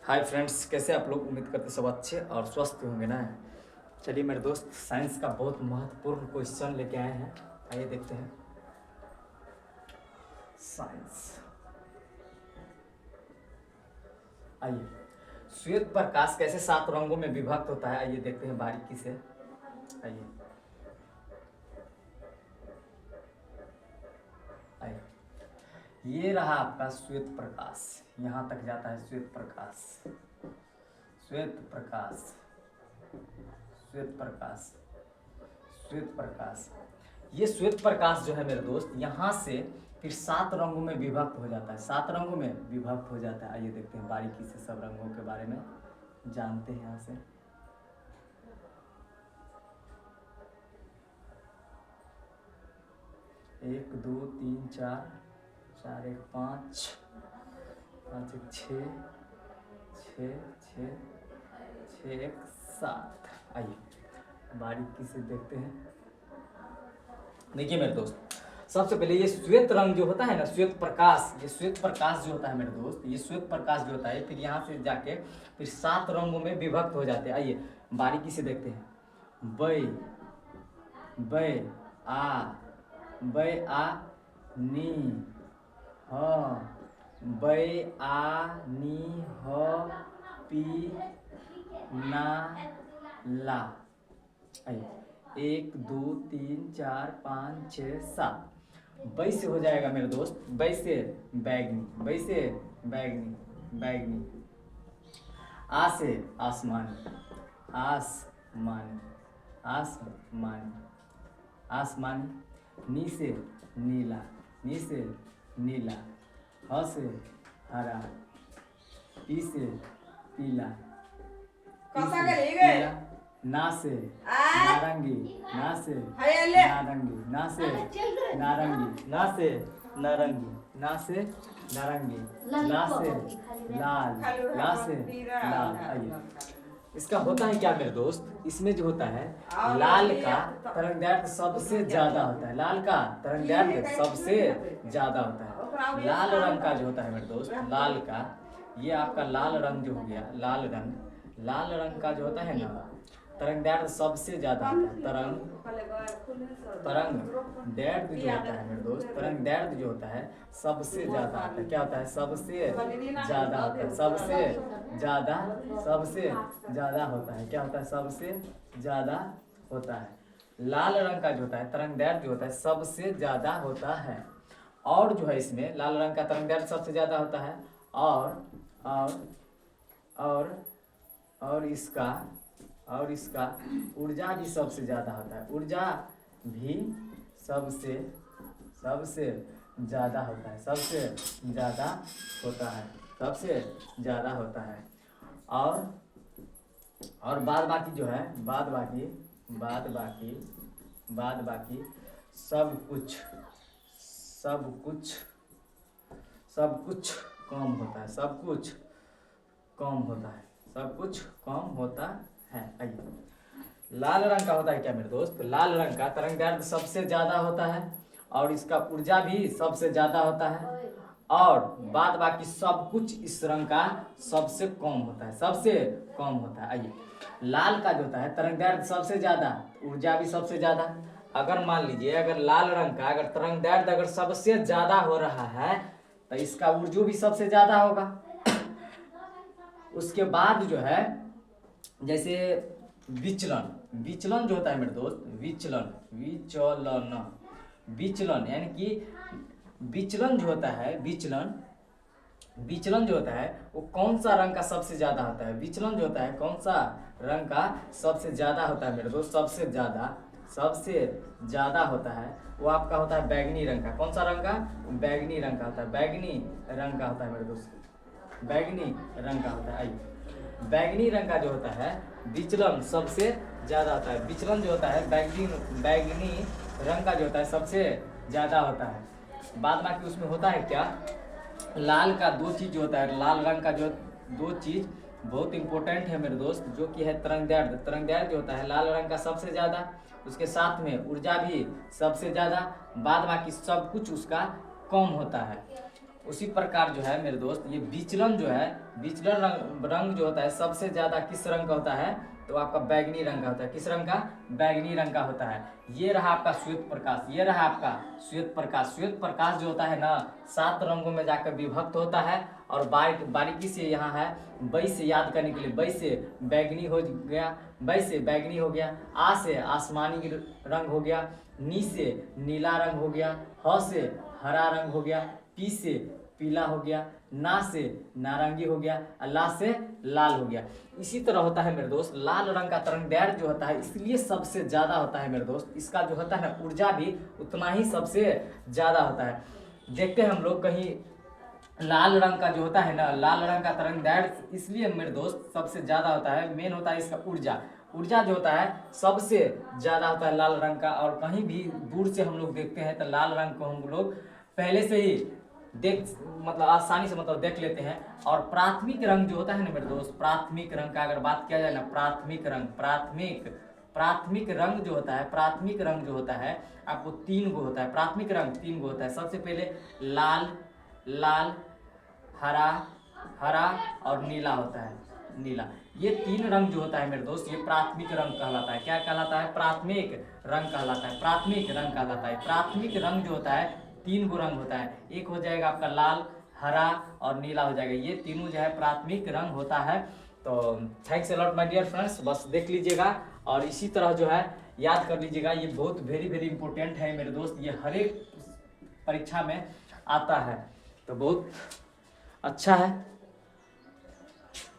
Hi friends, कैसे आप लोग? उम्मीद करते सब अच्छे और स्वस्थ होंगे ना। चलिए मेरे दोस्त, साइंस का बहुत महत्वपूर्ण क्वेश्चन लेके आए हैं। आइए देखते हैं। साइंस, आइए। श्वेत प्रकाश कैसे 7 रंगों में विभक्त होता है, आइए देखते हैं बारीकी से। आइए आइए, ये रहा आपका श्वेत प्रकाश। यहाँ तक जाता है श्वेत प्रकाश। श्वेत प्रकाश, श्वेत प्रकाश, श्वेत प्रकाश। ये श्वेत प्रकाश जो है मेरे दोस्त, यहाँ से फिर 7 रंगों में विभक्त हो जाता है। 7 रंगों में विभक्त हो जाता है। आइए देखते हैं बारीकी से, सब रंगों के बारे में जानते हैं यहाँ से। एक दो तीन चार, चार एक पाँच, पाँच एक छः, छः छः, छः एक 7। आइए बारीकी से देखते हैं। देखिए मेरे दोस्त, सबसे पहले ये श्वेत रंग जो होता है ना, श्वेत प्रकाश, ये श्वेत प्रकाश जो होता है मेरे दोस्त, ये श्वेत प्रकाश जो होता है फिर यहाँ से जाके फिर 7 रंगों में विभक्त हो जाते हैं। आइए बारीकी से देखते हैं। बै, बै आ, बै आ नी ह, बै आ नी ह पी ना ला। आइए 1 2 3 4 5 6 7। बै से हो जाएगा मेरे दोस्त, बै से बैगनी, बै से बैगनी, बैगनी। आ से आसमानी, आसमानी, आसमानी, आसमानी। नी से नीला, नी से नीला। ह से हरा, पी से पीला, पीला। ना से नारंगी, ना से नारंगी, ना से नारंगी, ना से नारंगी, ना से नारंगी, ला से लाल, ला से लाल। आइए, इसका होता है क्या मेरे दोस्त, इसमें जो होता है लाल का तरंगदैर्घ्य सबसे ज्यादा होता है। लाल का तरंगदैर्घ्य सबसे ज्यादा होता है। लाल रंग का जो होता है मेरे दोस्त, लाल का, ये आपका लाल रंग जो हो गया, लाल रंग, लाल रंग का जो होता है ना, तरंगदैर्घ्य सबसे ज्यादा होता है। तरंगदैर्घ्य जो होता है मेरे दोस्त, तरंगदैर्घ्य जो होता है सबसे ज्यादा होता है। क्या होता है? सबसे ज्यादा होता है। सबसे ज्यादा, सबसे ज्यादा होता है। क्या होता है? सबसे ज्यादा होता है। लाल रंग का जो होता है तरंगदैर्घ्य जो होता है सबसे ज्यादा होता है। और जो है इसमें लाल रंग का तरंगदैर्घ्य सबसे ज्यादा होता है। और इसका ऊर्जा भी सबसे ज़्यादा होता है। ऊर्जा भी सबसे ज़्यादा होता है। सबसे ज़्यादा होता है। सबसे ज़्यादा होता है। और बाद बाकी जो है, बाद बाकी सब कुछ कम होता है। सब कुछ कम होता है। सब कुछ कम होता है। आइए, लाल रंग का होता है क्या मेरे दोस्त, लाल रंग का तरंगदैर्घ्य सबसे ज्यादा होता है और इसका ऊर्जा भी सबसे ज्यादा होता है। और बाद बाकी सब कुछ इस रंग का सबसे कम होता है। सबसे कम होता है। आइए, लाल का जो होता है तरंगदैर्घ्य सबसे ज्यादा, ऊर्जा भी सबसे ज्यादा। अगर मान लीजिए, अगर लाल रंग का अगर तरंगदैर्घ्य अगर सबसे ज्यादा हो रहा है तो इसका ऊर्जा भी सबसे ज्यादा होगा। उसके बाद जो है, जैसे विचलन, विचलन जो होता है मेरे दोस्त, विचलन, विचलन यानी कि विचलन जो होता है, विचलन जो होता है वो कौन सा रंग का सबसे ज्यादा होता है? विचलन जो होता है कौन सा रंग का सबसे ज्यादा होता है मेरे दोस्त? सबसे ज्यादा होता है वो आपका होता है बैगनी रंग का। कौन सा रंग का? बैगनी रंग का होता है। बैगनी रंग का होता है मेरे दोस्त, बैगनी रंग का होता है। आइए, बैगनी रंग का जो होता है विचलन सबसे ज्यादा होता है। विचलन जो होता है बैगनी रंग का जो होता है सबसे ज्यादा होता है। बाद बाकी उसमें होता है क्या, लाल का 2 चीज जो होता है, लाल रंग का जो 2 चीज बहुत इंपॉर्टेंट है मेरे दोस्त, जो कि है तरंगदैर्घ्य। तरंगदैर्घ्य जो होता है लाल रंग का सबसे ज्यादा, उसके साथ में ऊर्जा भी सबसे ज्यादा, बाद बाकी सब कुछ उसका कम होता है। उसी प्रकार जो है मेरे दोस्त ये विचलन जो है, विचलन रंग जो होता है सबसे ज़्यादा किस रंग का होता है, तो आपका बैगनी रंग का होता है। किस रंग का? बैगनी रंग का होता है। ये रहा आपका श्वेत प्रकाश, ये रहा आपका श्वेत प्रकाश। श्वेत प्रकाश जो होता है ना 7 रंगों में जाकर विभक्त होता है। और बारीकी से यहाँ है, बै से याद करने के लिए, बै से बैगनी हो गया, बै से बैगनी हो गया, आ से आसमानी रंग हो गया, नी से नीला रंग हो गया, ह से हरा रंग हो गया, पी से पीला हो गया, ना से नारंगी हो गया, ला से लाल हो गया। इसी तरह होता है मेरे दोस्त लाल रंग का तरंगदैर्घ्य जो होता है इसलिए सबसे ज़्यादा होता है मेरे दोस्त। इसका जो होता है ना ऊर्जा भी उतना ही सबसे ज़्यादा होता है। देखते हैं हम लोग कहीं लाल रंग का जो होता है ना, लाल रंग का तरंगदैर्घ्य इसलिए मेरे दोस्त सबसे ज़्यादा होता है। मेन होता है इसका ऊर्जा, ऊर्जा जो होता है सबसे ज़्यादा होता है लाल रंग का। और कहीं भी दूर से हम लोग देखते हैं तो लाल रंग को हम लोग पहले से ही मतलब आसानी से मतलब देख लेते हैं। और प्राथमिक रंग जो होता है ना मेरे दोस्त, प्राथमिक रंग का अगर बात किया जाए ना, प्राथमिक रंग, प्राथमिक रंग जो होता है, प्राथमिक रंग जो होता है आपको 3 गो होता है। प्राथमिक रंग 3 गो होता है। सबसे पहले लाल, हरा और नीला होता है, नीला। ये 3 रंग जो होता है मेरे दोस्त ये प्राथमिक रंग कहलाता है। क्या कहलाता है? प्राथमिक रंग कहलाता है, प्राथमिक रंग कहलाता है। प्राथमिक रंग जो होता है 3 गो रंग होता है। एक हो जाएगा आपका लाल, हरा और नीला हो जाएगा। ये तीनों जो है प्राथमिक रंग होता है। तो thanks a lot my dear friends, बस देख लीजिएगा और इसी तरह जो है याद कर लीजिएगा। ये बहुत वेरी इंपॉर्टेंट है मेरे दोस्त, ये हर एक परीक्षा में आता है तो बहुत अच्छा है।